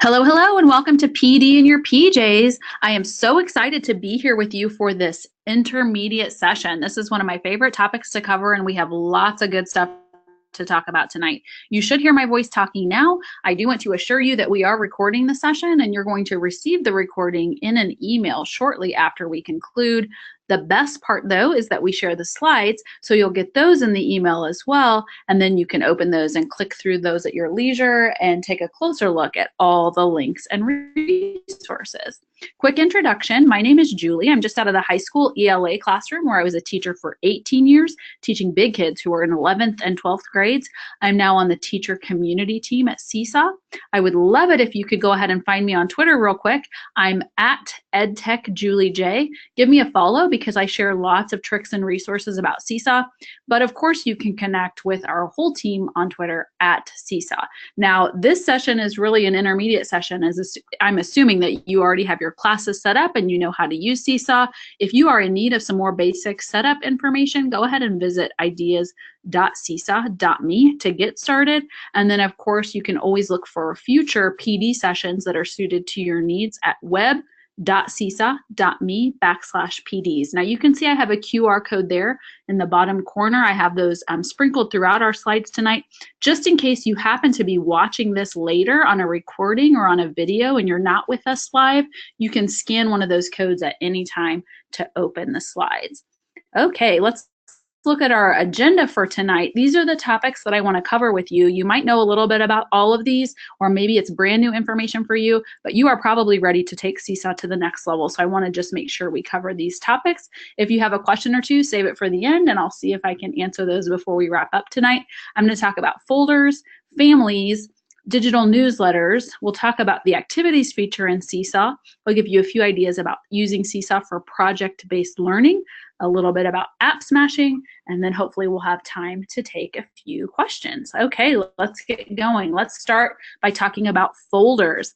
Hello, hello, and welcome to PD in your PJs. I am so excited to be here with you for this intermediate session. This is one of my favorite topics to cover, and we have lots of good stuff to talk about tonight. You should hear my voice talking now. I do want to assure you that we are recording the session, and you're going to receive the recording in an email shortly after we conclude. The best part, though, is that we share the slides, so you'll get those in the email as well, and then you can open those and click through those at your leisure and take a closer look at all the links and resources. Quick introduction, my name is Julie. I'm just out of the high school ELA classroom where I was a teacher for 18 years, teaching big kids who are in 11th and 12th grades. I'm now on the teacher community team at Seesaw. I would love it if you could go ahead and find me on Twitter real quick. I'm at EdTechJulieJ. Give me a follow because I share lots of tricks and resources about Seesaw. But of course, you can connect with our whole team on Twitter at Seesaw. Now, this session is really an intermediate session, as I'm assuming that you already have your classes set up and you know how to use Seesaw. If you are in need of some more basic setup information, go ahead and visit ideas.seesaw.me to get started. And then, of course, you can always look for future PD sessions that are suited to your needs at web.seesaw.me/PDs. Now you can see I have a QR code there in the bottom corner. I have those sprinkled throughout our slides tonight, just in case you happen to be watching this later on a recording or on a video and you're not with us live. You can scan one of those codes at any time to open the slides. Okay, let's look at our agenda for tonight. These are the topics that I want to cover with you. You might know a little bit about all of these, or maybe it's brand new information for you, but you are probably ready to take Seesaw to the next level. So I want to just make sure we cover these topics. If you have a question or two, save it for the end, and I'll see if I can answer those before we wrap up tonight. I'm going to talk about folders, families, digital newsletters. We'll talk about the activities feature in Seesaw. I'll give you a few ideas about using Seesaw for project-based learning, a little bit about app smashing, and then hopefully we'll have time to take a few questions. Okay, let's get going. Let's start by talking about folders.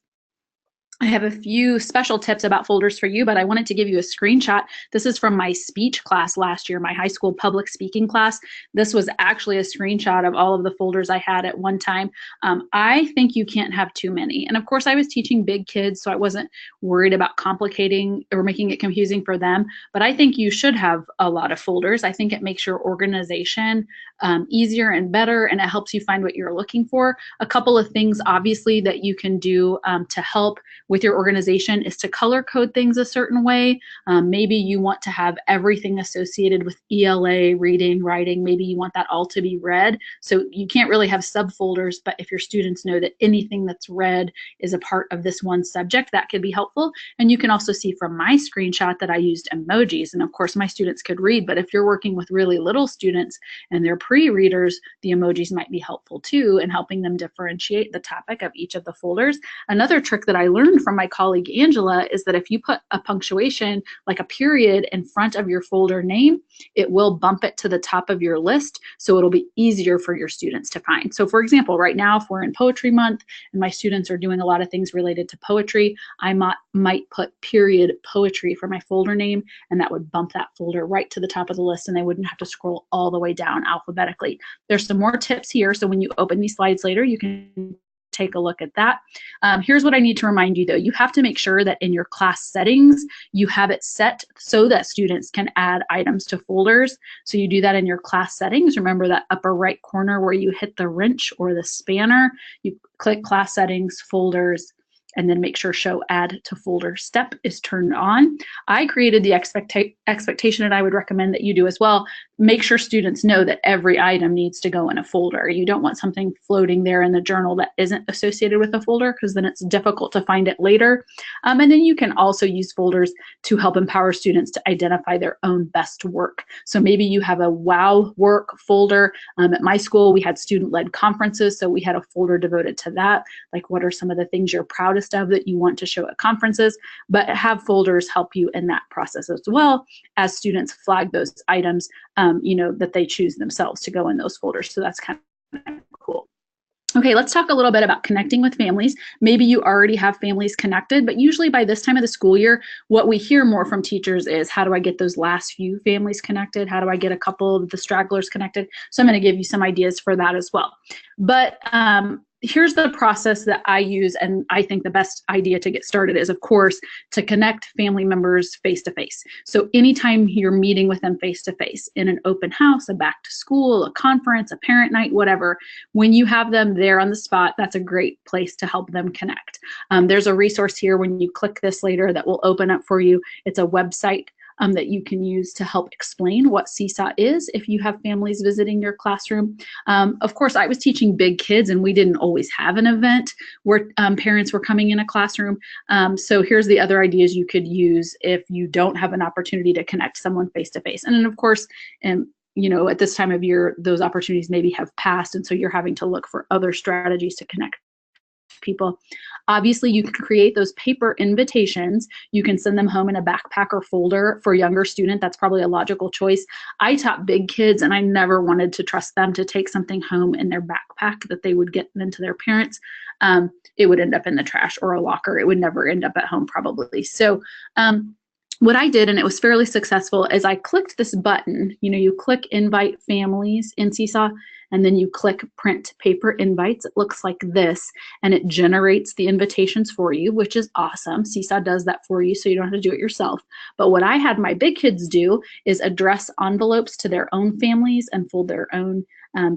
I have a few special tips about folders for you, but I wanted to give you a screenshot. This is from my speech class last year, my high school public speaking class. This was actually a screenshot of all of the folders I had at one time. I think you can't have too many. And of course, I was teaching big kids, so I wasn't worried about complicating or making it confusing for them. But I think you should have a lot of folders. I think it makes your organization easier and better, and it helps you find what you're looking for. A couple of things, obviously, that you can do to help with your organization is to color code things a certain way. Maybe you want to have everything associated with ELA, reading, writing, maybe you want that all to be red. So you can't really have subfolders, but if your students know that anything that's red is a part of this one subject, that could be helpful. And you can also see from my screenshot that I used emojis. And of course, my students could read, but if you're working with really little students and they're pre-readers, the emojis might be helpful too in helping them differentiate the topic of each of the folders. Another trick that I learned from my colleague Angela is that if you put a punctuation like a period in front of your folder name, it will bump it to the top of your list, so it'll be easier for your students to find. So for example, right now if we're in poetry month and my students are doing a lot of things related to poetry, I might put period poetry for my folder name, and that would bump that folder right to the top of the list and they wouldn't have to scroll all the way down alphabetically. There's some more tips here, so when you open these slides later, you can take a look at that. Here's what I need to remind you though. You have to make sure that in your class settings, you have it set so that students can add items to folders. So you do that in your class settings. Remember that upper right corner where you hit the wrench or the spanner, you click class settings, folders, and then make sure show add to folder step is turned on. I created the expectation, and I would recommend that you do as well. Make sure students know that every item needs to go in a folder. You don't want something floating there in the journal that isn't associated with a folder, because then it's difficult to find it later. And then you can also use folders to help empower students to identify their own best work. So maybe you have a wow work folder. At my school, we had student-led conferences, so we had a folder devoted to that. Like, what are some of the things you're proudest of that you want to show at conferences? But have folders help you in that process as well, as students flag those items, that they choose themselves to go in those folders. So that's kind of cool. Okay, let's talk a little bit about connecting with families. Maybe you already have families connected, but usually by this time of the school year, what we hear more from teachers is, how do I get those last few families connected? How do I get a couple of the stragglers connected? So I'm going to give you some ideas for that as well. But here's the process that I use, and I think the best idea to get started is, of course, to connect family members face to face. So anytime you're meeting with them face to face in an open house, a back to school, a conference, a parent night, whatever, when you have them there on the spot, that's a great place to help them connect. There's a resource here when you click this later that will open up for you. It's a website that you can use to help explain what Seesaw is if you have families visiting your classroom. Of course, I was teaching big kids, and we didn't always have an event where parents were coming in a classroom. So here's the other ideas you could use if you don't have an opportunity to connect someone face to face. And then, of course, you know, at this time of year, those opportunities maybe have passed, and so you're having to look for other strategies to connect people. Obviously, you can create those paper invitations. You can send them home in a backpack or folder. For younger student, that's probably a logical choice. I taught big kids, and I never wanted to trust them to take something home in their backpack that they would get into their parents. It would end up in the trash or a locker. It would never end up at home probably. So what I did, and it was fairly successful, is I clicked this button. You know, you click invite families in Seesaw, and then you click print paper invites. It looks like this, and it generates the invitations for you, which is awesome. Seesaw does that for you, so you don't have to do it yourself. But what I had my big kids do is address envelopes to their own families and fold their own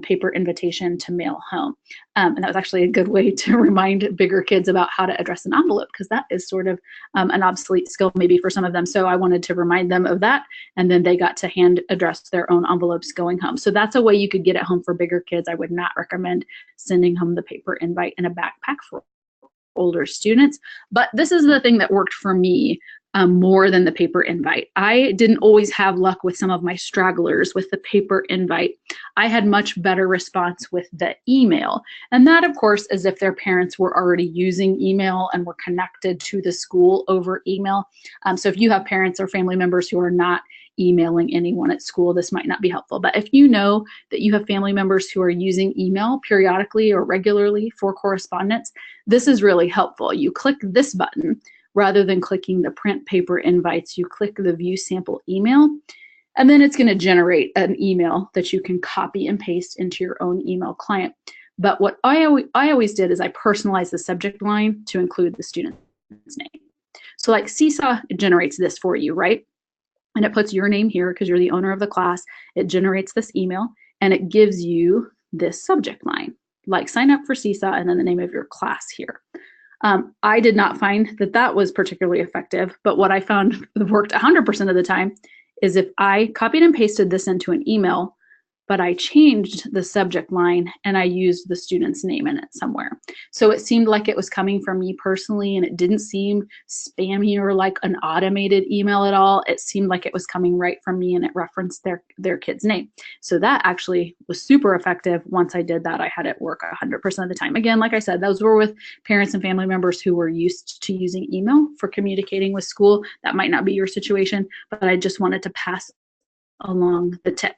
paper invitation to mail home. And that was actually a good way to remind bigger kids about how to address an envelope, because that is sort of an obsolete skill maybe for some of them. So I wanted to remind them of that, and then they got to hand address their own envelopes going home. So that's a way you could get it home for bigger kids. I would not recommend sending home the paper invite in a backpack for older students, but this is the thing that worked for me more than the paper invite. I didn't always have luck with some of my stragglers with the paper invite. I had much better response with the email. And that, of course, is if their parents were already using email and were connected to the school over email. So if you have parents or family members who are not emailing anyone at school, this might not be helpful. But if you know that you have family members who are using email periodically or regularly for correspondence, this is really helpful. You click this button rather than clicking the print paper invites. You click the view sample email, and then it's going to generate an email that you can copy and paste into your own email client. But what I always did is I personalized the subject line to include the student's name. So like Seesaw, it generates this for you, right? And it puts your name here because you're the owner of the class. It generates this email, and it gives you this subject line, like sign up for Seesaw and then the name of your class here. I did not find that that was particularly effective, but what I found worked 100% of the time is if I copied and pasted this into an email, but I changed the subject line and I used the student's name in it somewhere. So it seemed like it was coming from me personally, and it didn't seem spammy or like an automated email at all. It seemed like it was coming right from me, and it referenced their kid's name. So that actually was super effective. Once I did that, I had it work 100% of the time. Again, like I said, those were with parents and family members who were used to using email for communicating with school. That might not be your situation, but I just wanted to pass along the tip.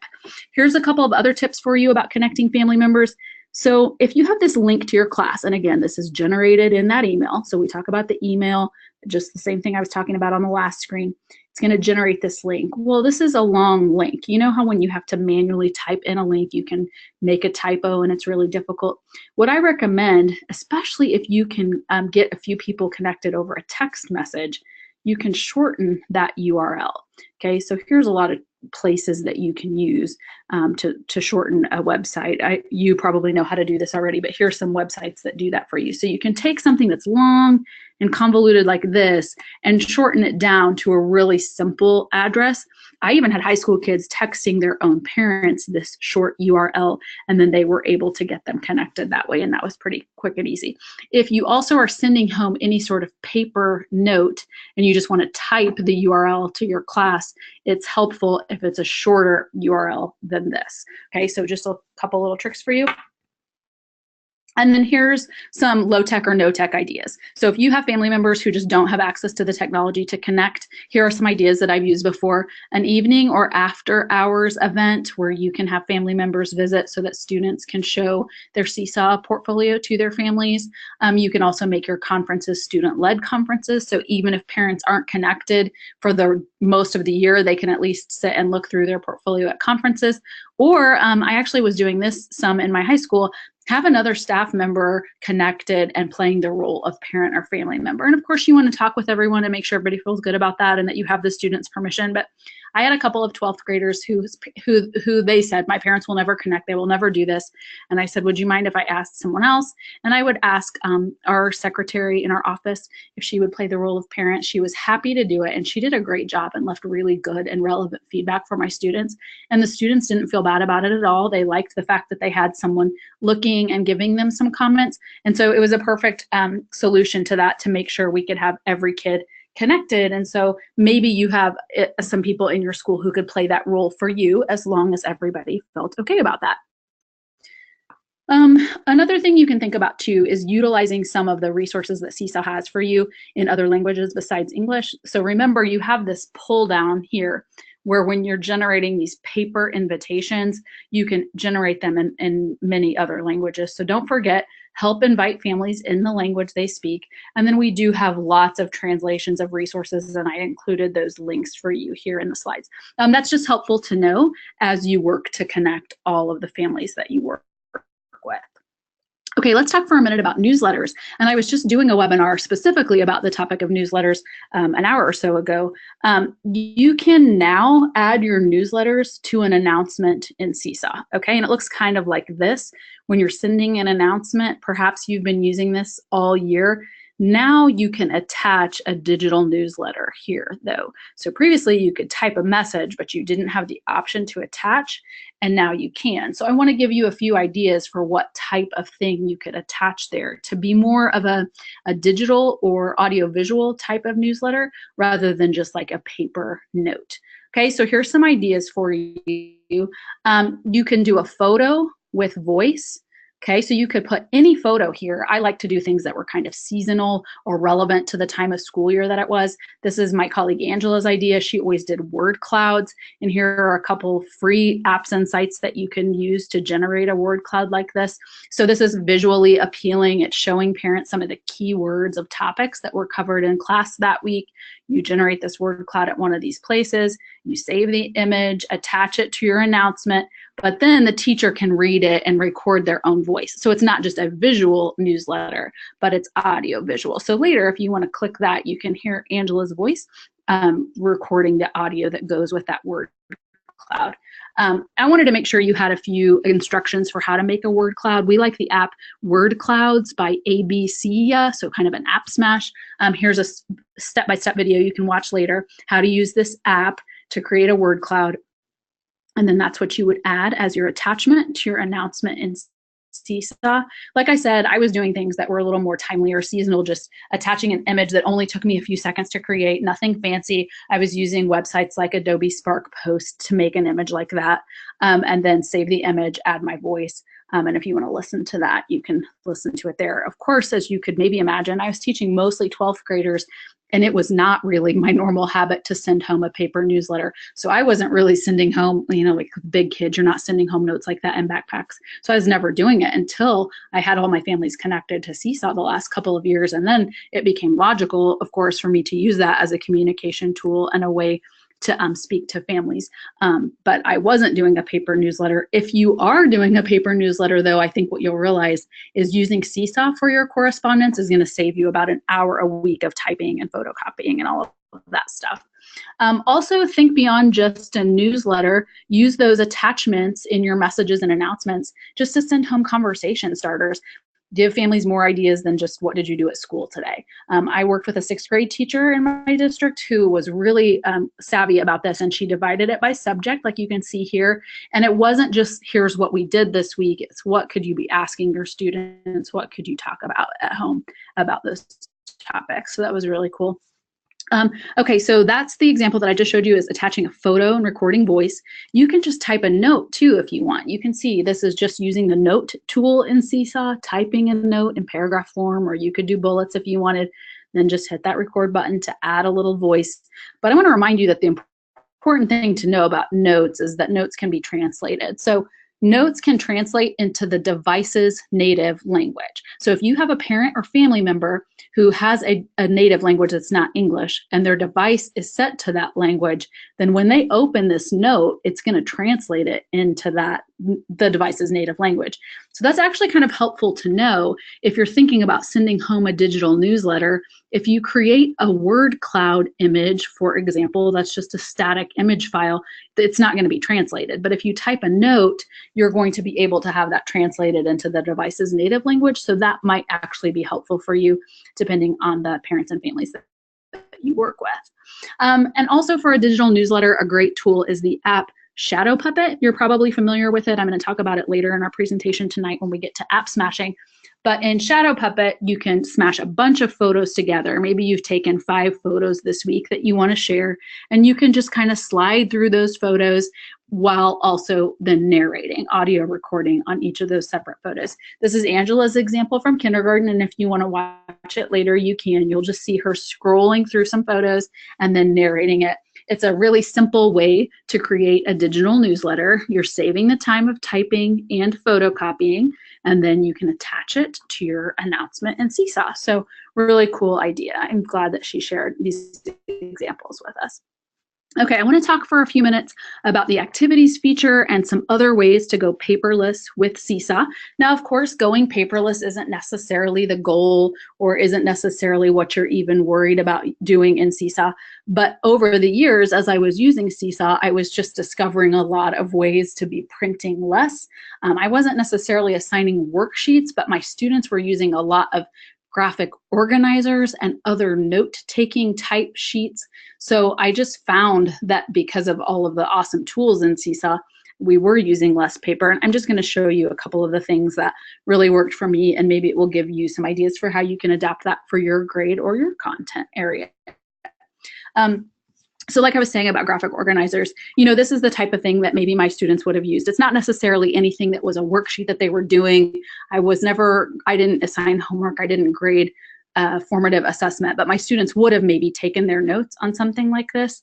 Here's a couple of other tips for you about connecting family members. So if you have this link to your class, and again, this is generated in that email. So we talk about the email, just the same thing I was talking about on the last screen. It's going to generate this link. Well, this is a long link. You know how when you have to manually type in a link, you can make a typo and it's really difficult. What I recommend, especially if you can get a few people connected over a text message, you can shorten that URL. Okay, so here's a lot of places that you can use to shorten a website. You probably know how to do this already, but here's some websites that do that for you. So you can take something that's long and convoluted like this and shorten it down to a really simple address. I even had high school kids texting their own parents this short URL, and then they were able to get them connected that way, and that was pretty quick and easy. If you also are sending home any sort of paper note and you just want to type the URL to your class, it's helpful if it's a shorter URL than this. Okay, so just a couple little tricks for you. And then here's some low-tech or no-tech ideas. So if you have family members who just don't have access to the technology to connect, here are some ideas that I've used before. An evening or after hours event where you can have family members visit so that students can show their Seesaw portfolio to their families. You can also make your conferences student-led conferences. So even if parents aren't connected for the most of the year, they can at least sit and look through their portfolio at conferences. Or I actually was doing this some in my high school, have another staff member connected and playing the role of parent or family member. And of course, you want to talk with everyone and make sure everybody feels good about that and that you have the student's permission. But I had a couple of 12th graders who they said, my parents will never connect, they will never do this. And I said, would you mind if I asked someone else? And I would ask our secretary in our office if she would play the role of parent. She was happy to do it, and she did a great job and left really good and relevant feedback for my students. And the students didn't feel bad about it at all. They liked the fact that they had someone looking and giving them some comments. And so it was a perfect solution to that, to make sure we could have every kid connected. And so maybe you have some people in your school who could play that role for you, as long as everybody felt okay about that. Another thing you can think about too is utilizing some of the resources that Seesaw has for you in other languages besides English. So remember, you have this pull down here where when you're generating these paper invitations, you can generate them in many other languages. So don't forget, help invite families in the language they speak. And then we do have lots of translations of resources, and I included those links for you here in the slides. That's just helpful to know as you work to connect all of the families that you work with. Okay, let's talk for a minute about newsletters. And I was just doing a webinar specifically about the topic of newsletters an hour or so ago. You can now add your newsletters to an announcement in Seesaw, okay? And it looks kind of like this. When you're sending an announcement, perhaps you've been using this all year. Now you can attach a digital newsletter here, though. So previously you could type a message, but you didn't have the option to attach, and now you can. So I want to give you a few ideas for what type of thing you could attach there to be more of a digital or audiovisual type of newsletter rather than just like a paper note. Okay, so here's some ideas for you. You can do a photo with voice. Okay, so you could put any photo here. I like to do things that were kind of seasonal or relevant to the time of school year that it was. This is my colleague Angela's idea. She always did word clouds. And here are a couple free apps and sites that you can use to generate a word cloud like this. So this is visually appealing. It's showing parents some of the key words of topics that were covered in class that week. You generate this word cloud at one of these places. You save the image, attach it to your announcement, but then the teacher can read it and record their own voice. So it's not just a visual newsletter, but it's audio visual. So later, if you want to click that, you can hear Angela's voice recording the audio that goes with that word cloud. I wanted to make sure you had a few instructions for how to make a word cloud. We like the app Word Clouds by ABC, so kind of an app smash. Here's a step-by-step video you can watch later, how to use this app to create a word cloud. And then that's what you would add as your attachment to your announcement in Seesaw. Like I said, I was doing things that were a little more timely or seasonal, just attaching an image that only took me a few seconds to create, nothing fancy. I was using websites like Adobe Spark Post to make an image like that, and then save the image, add my voice. And if you want to listen to that, you can listen to it there. Of course, as you could maybe imagine, I was teaching mostly 12th graders, and it was not really my normal habit to send home a paper newsletter. So I wasn't really sending home, you know, like big kids, you're not sending home notes like that in backpacks. So I was never doing it until I had all my families connected to Seesaw the last couple of years. And then it became logical, of course, for me to use that as a communication tool and a way to speak to families. But I wasn't doing a paper newsletter. If you are doing a paper newsletter, though, I think what you'll realize is using Seesaw for your correspondence is going to save you about an hour a week of typing and photocopying and all of that stuff. Also, think beyond just a newsletter. Use those attachments in your messages and announcements just to send home conversation starters. Give families more ideas than just what did you do at school today. I worked with a 6th grade teacher in my district who was really savvy about this, and she divided it by subject like you can see here. And it wasn't just here's what we did this week, it's what could you be asking your students, what could you talk about at home about those topics. So that was really cool. Okay, so that's the example that I just showed you, is attaching a photo and recording voice. You can just type a note too if you want. You can see this is just using the note tool in Seesaw, typing a note in paragraph form, or you could do bullets if you wanted, then just hit that record button to add a little voice. But I want to remind you that the important thing to know about notes is that notes can be translated. So notes can translate into the device's native language. So if you have a parent or family member who has a native language that's not English and their device is set to that language, then when they open this note, it's going to translate it into the device's native language. So that's actually kind of helpful to know if you're thinking about sending home a digital newsletter. If you create a word cloud image, for example, that's just a static image file, it's not going to be translated. But if you type a note, you're going to be able to have that translated into the device's native language. So that might actually be helpful for you, depending on the parents and families that you work with. And also for a digital newsletter, a great tool is the app Shadow Puppet. You're probably familiar with it. I'm going to talk about it later in our presentation tonight when we get to app smashing. But in Shadow Puppet, you can smash a bunch of photos together. Maybe you've taken 5 photos this week that you want to share, and you can just kind of slide through those photos while also then narrating, audio recording on each of those separate photos. This is Angela's example from kindergarten, and if you want to watch it later, you can. You'll just see her scrolling through some photos and then narrating it. It's a really simple way to create a digital newsletter. You're saving the time of typing and photocopying, and then you can attach it to your announcement in Seesaw. So really cool idea. I'm glad that she shared these examples with us. Okay, I want to talk for a few minutes about the activities feature and some other ways to go paperless with Seesaw. Now, of course, going paperless isn't necessarily the goal or isn't necessarily what you're even worried about doing in Seesaw. But over the years, as I was using Seesaw, I was just discovering a lot of ways to be printing less. I wasn't necessarily assigning worksheets, but my students were using a lot of graphic organizers and other note-taking type sheets. So I just found that because of all of the awesome tools in Seesaw, we were using less paper. And I'm just going to show you a couple of the things that really worked for me, and maybe it will give you some ideas for how you can adapt that for your grade or your content area. So like I was saying about graphic organizers, you know, this is the type of thing that maybe my students would have used. It's not necessarily anything that was a worksheet that they were doing. I didn't assign homework, I didn't grade formative assessment, but my students would have maybe taken their notes on something like this.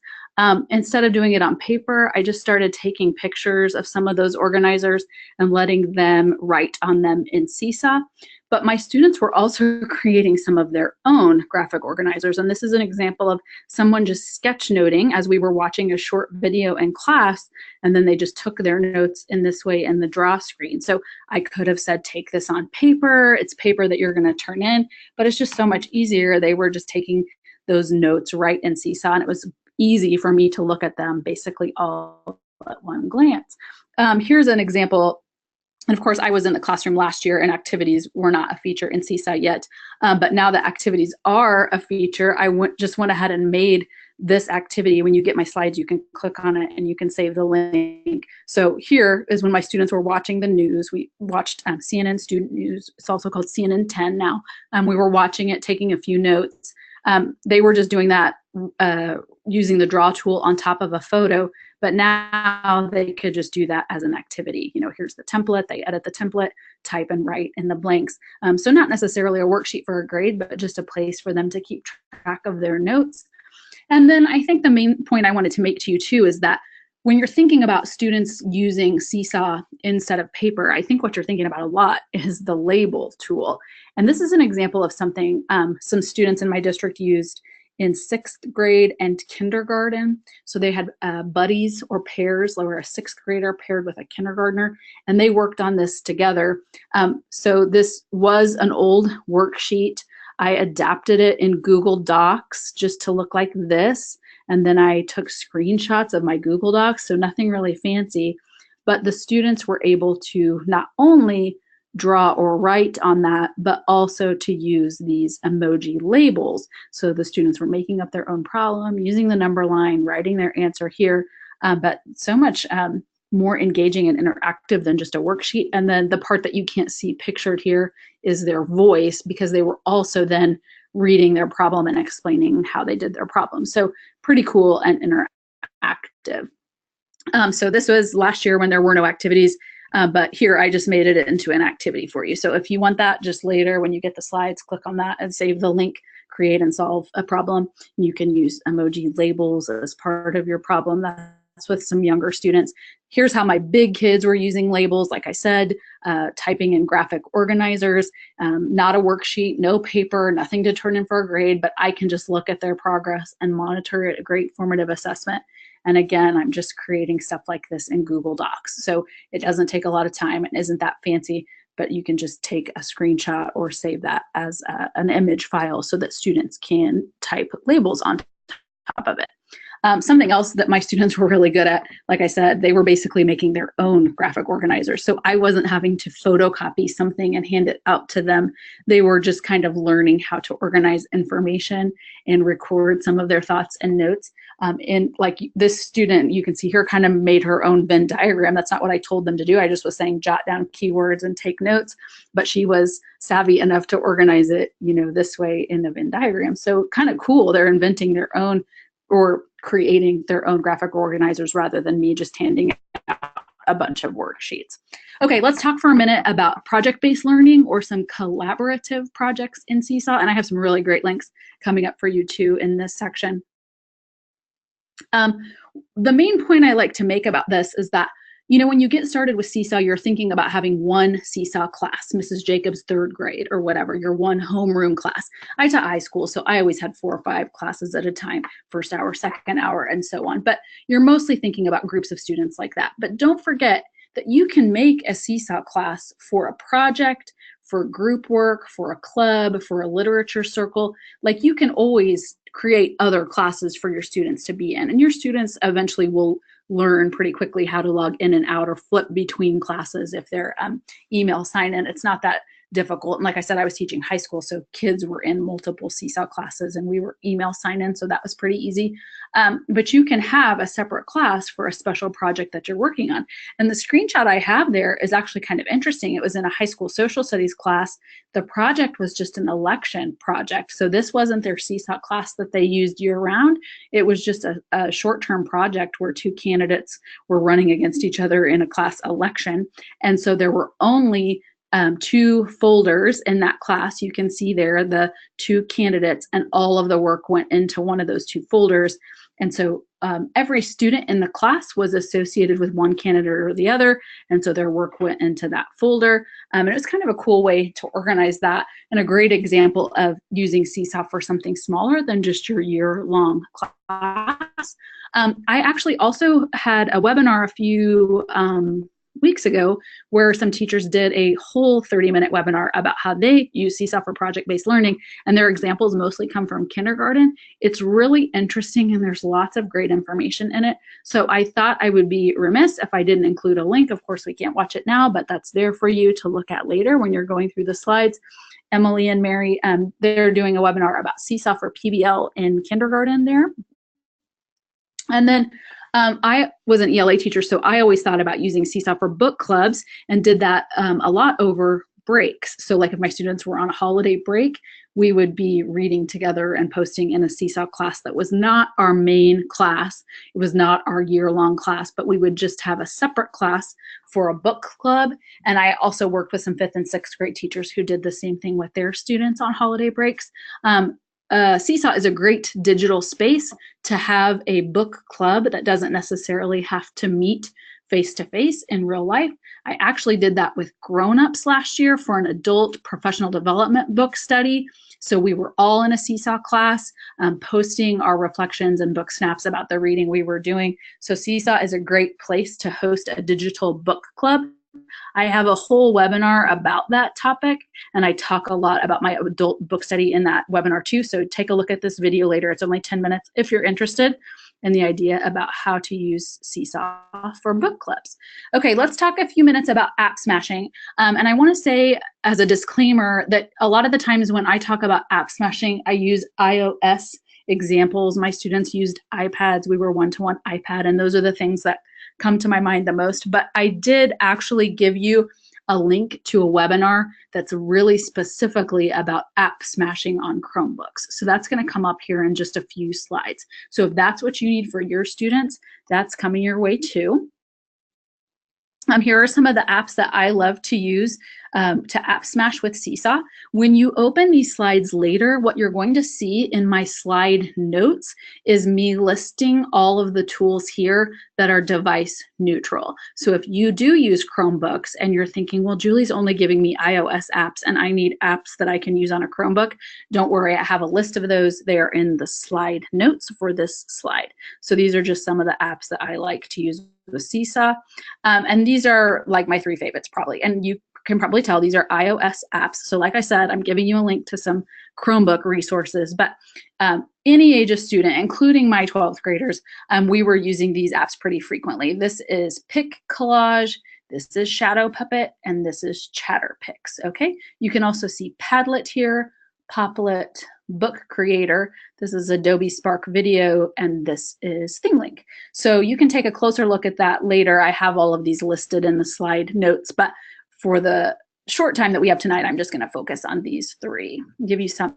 Instead of doing it on paper, I just started taking pictures of some of those organizers and letting them write on them in Seesaw. But my students were also creating some of their own graphic organizers. And this is an example of someone just sketchnoting as we were watching a short video in class, and then they just took their notes in this way in the draw screen. So I could have said, take this on paper. It's paper that you're going to turn in, but it's just so much easier. They were just taking those notes right in Seesaw, and it was easy for me to look at them basically all at one glance. Here's an example. And of course, I was in the classroom last year and activities were not a feature in Seesaw yet. But now that activities are a feature, I just went ahead and made this activity. When you get my slides, you can click on it and you can save the link. So here is when my students were watching the news. We watched CNN Student News. It's also called CNN 10 now. We were watching it, taking a few notes. They were just doing that using the draw tool on top of a photo, but now they could just do that as an activity. You know, here's the template, they edit the template, type and write in the blanks. So not necessarily a worksheet for a grade, but just a place for them to keep track of their notes. And then I think the main point I wanted to make to you too is that when you're thinking about students using Seesaw instead of paper, I think what you're thinking about a lot is the label tool. And this is an example of something some students in my district used in 6th grade and kindergarten. So they had buddies or pairs, where a 6th grader paired with a kindergartner, and they worked on this together. So this was an old worksheet. I adapted it in Google Docs just to look like this. And then I took screenshots of my Google Docs, so nothing really fancy. But the students were able to not only draw or write on that, but also to use these emoji labels. So the students were making up their own problem, using the number line, writing their answer here, but so much more engaging and interactive than just a worksheet. And then the part that you can't see pictured here is their voice, because they were also then reading their problem and explaining how they did their problem. So pretty cool and interactive. So this was last year when there were no activities. But here I just made it into an activity for you. So if you want that, just later when you get the slides, click on that and save the link, create and solve a problem. You can use emoji labels as part of your problem. with some younger students. Here's how my big kids were using labels, like I said, typing in graphic organizers, not a worksheet, no paper, nothing to turn in for a grade, but I can just look at their progress and monitor it, a great formative assessment. And again, I'm just creating stuff like this in Google Docs. So it doesn't take a lot of time and isn't that fancy, but you can just take a screenshot or save that as an image file so that students can type labels on top of it. Something else that my students were really good at, like I said, they were basically making their own graphic organizers. So I wasn't having to photocopy something and hand it out to them. They were just kind of learning how to organize information and record some of their thoughts and notes. And like this student, you can see here, kind of made her own Venn diagram. That's not what I told them to do. I just was saying jot down keywords and take notes, but she was savvy enough to organize it, this way in a Venn diagram. So kind of cool. They're inventing their own or creating their own graphic organizers rather than me just handing out a bunch of worksheets. Okay, let's talk for a minute about project-based learning or some collaborative projects in Seesaw. And I have some really great links coming up for you too in this section. The main point I like to make about this is that, when you get started with Seesaw, you're thinking about having one Seesaw class, Mrs. Jacobs' third grade or whatever, your one homeroom class. I taught iSchool, so I always had 4 or 5 classes at a time, first hour, second hour, and so on. But you're mostly thinking about groups of students like that. But don't forget that you can make a Seesaw class for a project, for group work, for a club, for a literature circle. Like you can always create other classes for your students to be in. And your students eventually will learn pretty quickly how to log in and out or flip between classes if they're email sign in. It's not that difficult. And like I said, I was teaching high school, so kids were in multiple Seesaw classes and we were email sign in, so that was pretty easy. But you can have a separate class for a special project that you're working on. And the screenshot I have there is actually kind of interesting. It was in a high school social studies class. The project was just an election project. So this wasn't their Seesaw class that they used year round. It was just a short-term project where 2 candidates were running against each other in a class election. And so there were only 2 folders in that class. You can see there the 2 candidates, and all of the work went into one of those 2 folders. And so every student in the class was associated with one candidate or the other, and so their work went into that folder. And it was kind of a cool way to organize that, and a great example of using Seesaw for something smaller than just your year-long class. I actually also had a webinar a few weeks ago where some teachers did a whole 30-minute webinar about how they use Seesaw for project-based learning, and their examples mostly come from kindergarten. It's really interesting and there's lots of great information in it. So I thought I would be remiss if I didn't include a link. Of course, we can't watch it now, but that's there for you to look at later when you're going through the slides. Emily and Mary, they're doing a webinar about Seesaw for PBL in kindergarten there. And then I was an ELA teacher, so I always thought about using Seesaw for book clubs and did that a lot over breaks. So like if my students were on a holiday break, we would be reading together and posting in a Seesaw class that was not our main class. It was not our year-long class, but we would just have a separate class for a book club. And I also worked with some 5th and 6th grade teachers who did the same thing with their students on holiday breaks. Seesaw is a great digital space to have a book club that doesn't necessarily have to meet face-to-face in real life. I actually did that with grown-ups last year for an adult professional development book study. So we were all in a Seesaw class, posting our reflections and book snaps about the reading we were doing. So Seesaw is a great place to host a digital book club. I have a whole webinar about that topic, and I talk a lot about my adult book study in that webinar too. So take a look at this video later. It's only 10 minutes if you're interested in the idea about how to use Seesaw for book clubs. Okay, let's talk a few minutes about app smashing. And I want to say as a disclaimer that a lot of the times when I talk about app smashing, I use iOS examples. My students used iPads. We were one-to-one iPad, and those are the things that come to my mind the most. But I did actually give you a link to a webinar that's really specifically about app smashing on Chromebooks. So that's going to come up here in just a few slides. So if that's what you need for your students, that's coming your way too. Here are some of the apps that I love to use to App Smash with Seesaw. When you open these slides later, what you're going to see in my slide notes is me listing all of the tools here that are device neutral. So if you do use Chromebooks and you're thinking, well, Julie's only giving me iOS apps and I need apps that I can use on a Chromebook, don't worry, I have a list of those. They are in the slide notes for this slide. So these are just some of the apps that I like to use with Seesaw. And these are like my 3 favorites probably. And you can probably tell these are iOS apps. So like I said, I'm giving you a link to some Chromebook resources, but any age of student, including my 12th graders, we were using these apps pretty frequently. This is Pic Collage, this is Shadow Puppet, and this is ChatterPix, okay? You can also see Padlet here, Poplet, Book Creator, this is Adobe Spark Video, and this is ThingLink. So you can take a closer look at that later. I have all of these listed in the slide notes, but for the short time that we have tonight, I'm just going to focus on these 3, give you some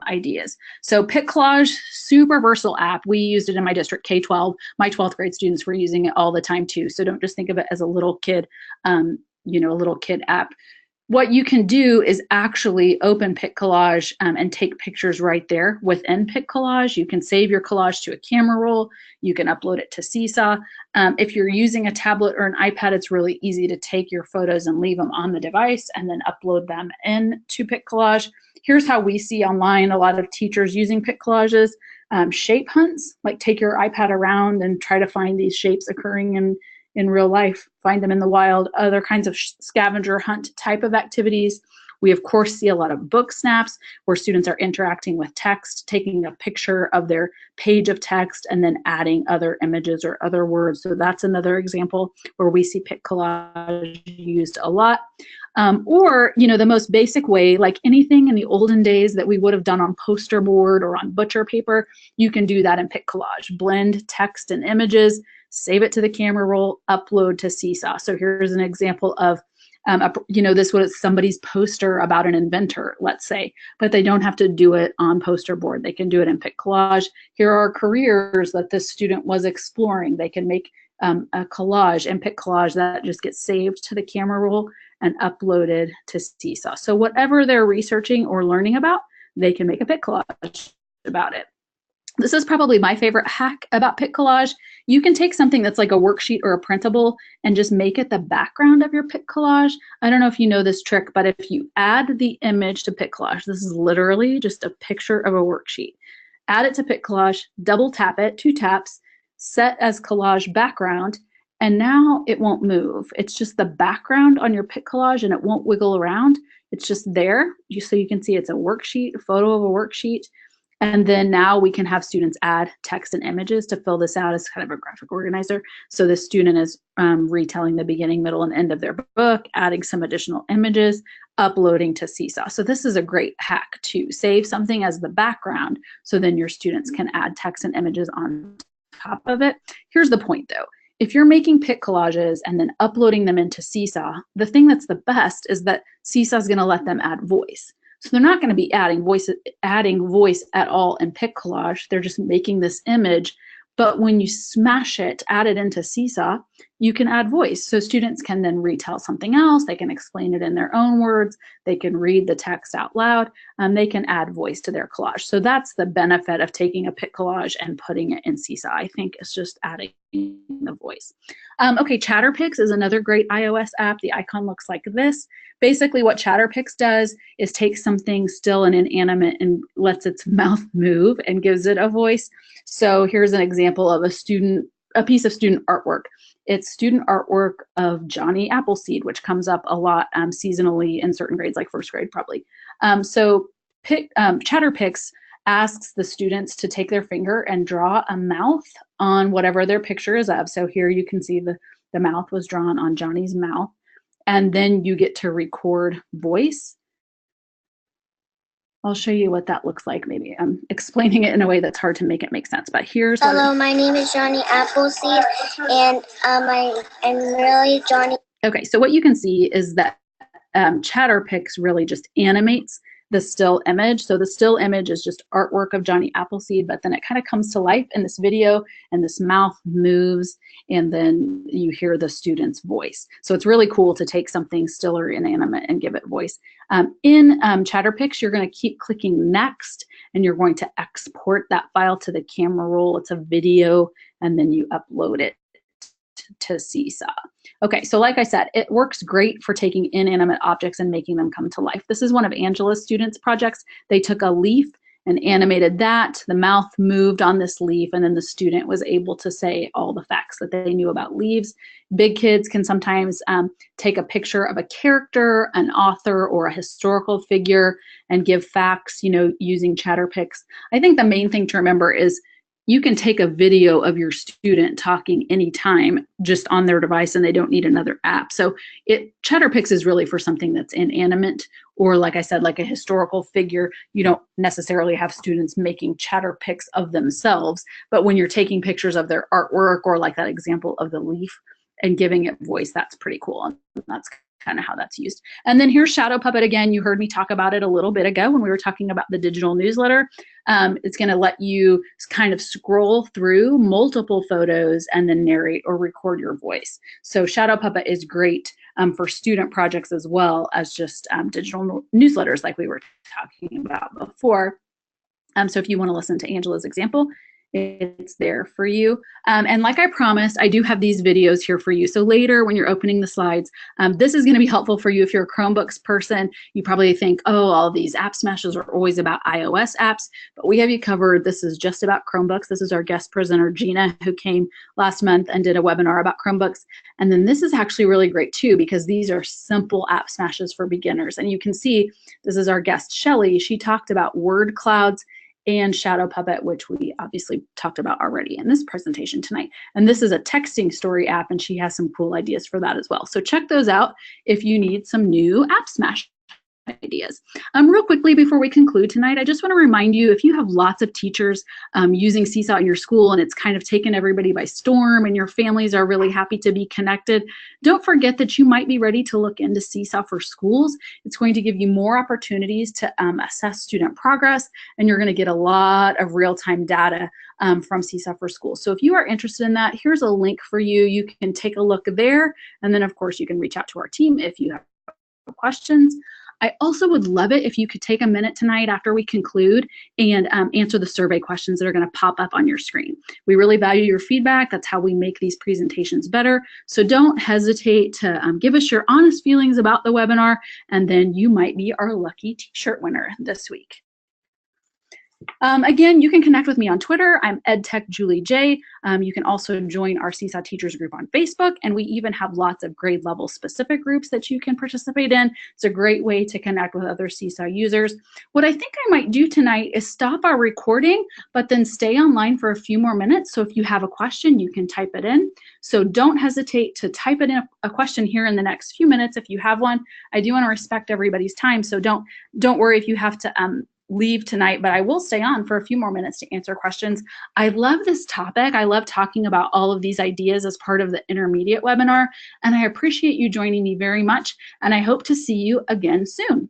ideas. So Pic Collage, super versatile app. We used it in my district K-12. My 12th grade students were using it all the time too. So don't just think of it as a little kid, a little kid app. What you can do is actually open Pic Collage and take pictures right there within Pic Collage. You can save your collage to a camera roll. You can upload it to Seesaw. If you're using a tablet or an iPad, it's really easy to take your photos and leave them on the device and then upload them into Pic Collage. Here's how we see online a lot of teachers using Pic Collages. Shape hunts, like take your iPad around and try to find these shapes occurring in real life, find them in the wild, other kinds of scavenger hunt type of activities. We, of course, see a lot of book snaps where students are interacting with text, taking a picture of their page of text and then adding other images or other words. So that's another example where we see Pic Collage used a lot. Or, the most basic way, like anything in the olden days that we would have done on poster board or on butcher paper, you can do that in Pic Collage. Blend text and images, save it to the camera roll, upload to Seesaw. So here's an example of, this was somebody's poster about an inventor, let's say, but they don't have to do it on poster board. They can do it in Pic Collage. Here are careers that this student was exploring. They can make a collage in Pic Collage that just gets saved to the camera roll and uploaded to Seesaw. So whatever they're researching or learning about, they can make a Pic Collage about it. This is probably my favorite hack about Pic Collage. You can take something that's like a worksheet or a printable and just make it the background of your Pic Collage. I don't know if you know this trick, but if you add the image to Pic Collage, this is literally just a picture of a worksheet. Add it to Pic Collage, double tap it, 2 taps, set as collage background, and now it won't move. It's just the background on your Pic Collage and it won't wiggle around. It's just there, so you can see it's a worksheet, a photo of a worksheet. And then now we can have students add text and images to fill this out as kind of a graphic organizer. So the student is retelling the beginning, middle, and end of their book, adding some additional images, uploading to Seesaw. So this is a great hack to save something as the background so then your students can add text and images on top of it. Here's the point though. If you're making Pic Collages and then uploading them into Seesaw, the thing that's the best is that Seesaw is going to let them add voice. So they're not going to be adding voice at all in Pic Collage. They're just making this image. But when you smash it, add it into Seesaw, you can add voice. So students can then retell something else. They can explain it in their own words. They can read the text out loud. They can add voice to their collage. So that's the benefit of taking a Pic Collage and putting it in Seesaw. I think it's just adding the voice. Okay, ChatterPix is another great iOS app. The icon looks like this. Basically what ChatterPix does is take something still and inanimate and lets its mouth move and gives it a voice. So here's an example of a piece of student artwork. It's student artwork of Johnny Appleseed, which comes up a lot seasonally in certain grades, like 1st grade probably. So ChatterPix asks the students to take their finger and draw a mouth on whatever their picture is of. So here you can see the mouth was drawn on Johnny's mouth. And then you get to record voice. I'll show you what that looks like. Maybe I'm explaining it in a way that's hard to make it make sense, but here's Hello, my name is Johnny Appleseed, and I'm really Johnny. Okay, so what you can see is that ChatterPix really just animates the still image. So the still image is just artwork of Johnny Appleseed, but then it kind of comes to life in this video, and this mouth moves, and then you hear the student's voice. So it's really cool to take something still or inanimate and give it voice. In Chatterpix, you're going to keep clicking next, and you're going to export that file to the camera roll. It's a video, and then you upload it to Seesaw. Okay, so like I said, it works great for taking inanimate objects and making them come to life. This is one of Angela's students' projects. They took a leaf and animated that. The mouth moved on this leaf, and then the student was able to say all the facts that they knew about leaves. Big kids can sometimes take a picture of a character, an author, or a historical figure and give facts, using Chatterpix. I think the main thing to remember is you can take a video of your student talking anytime just on their device, and they don't need another app. So Chatterpix is really for something that's inanimate, or like I said, like a historical figure. You don't necessarily have students making Chatterpix of themselves, but when you're taking pictures of their artwork, or like that example of the leaf, and giving it voice, that's pretty cool. And that's kind of how that's used. And then here's Shadow Puppet again. You heard me talk about it a little bit ago when we were talking about the digital newsletter. It's going to let you kind of scroll through multiple photos and then narrate or record your voice. So Shadow Puppet is great for student projects as well as just digital newsletters like we were talking about before. So if you want to listen to Angela's example, it's there for you. And like I promised, I do have these videos here for you. So later when you're opening the slides, this is going to be helpful for you if you're a Chromebooks person. You probably think, oh, all these app smashes are always about iOS apps, but we have you covered. This is just about Chromebooks. This is our guest presenter, Gina, who came last month and did a webinar about Chromebooks. And then this is actually really great too, because these are simple app smashes for beginners. And you can see, this is our guest, Shelly. She talked about word clouds and Shadow Puppet, which we obviously talked about already in this presentation tonight. And this is a texting story app, and she has some cool ideas for that as well. So check those out if you need some new app smash ideas. Real quickly before we conclude tonight, I just want to remind you, if you have lots of teachers using Seesaw in your school and it's kind of taken everybody by storm and your families are really happy to be connected, don't forget that you might be ready to look into Seesaw for Schools. It's going to give you more opportunities to assess student progress, and you're going to get a lot of real-time data from Seesaw for Schools. So if you are interested in that, here's a link for you. You can take a look there, and then of course you can reach out to our team if you have questions. I also would love it if you could take a minute tonight after we conclude and answer the survey questions that are going to pop up on your screen. We really value your feedback. That's how we make these presentations better. So don't hesitate to give us your honest feelings about the webinar, and then you might be our lucky t-shirt winner this week. Again, you can connect with me on Twitter. I'm EdTechJulieJ. You can also join our Seesaw Teachers group on Facebook, and we even have lots of grade level specific groups that you can participate in. It's a great way to connect with other Seesaw users. What I think I might do tonight is stop our recording, but then stay online for a few more minutes. So if you have a question, you can type it in. So don't hesitate to type it in a question here in the next few minutes if you have one. I do want to respect everybody's time, so don't worry if you have to leave tonight, but I will stay on for a few more minutes to answer questions. I love this topic. I love talking about all of these ideas as part of the intermediate webinar, and I appreciate you joining me very much, and I hope to see you again soon.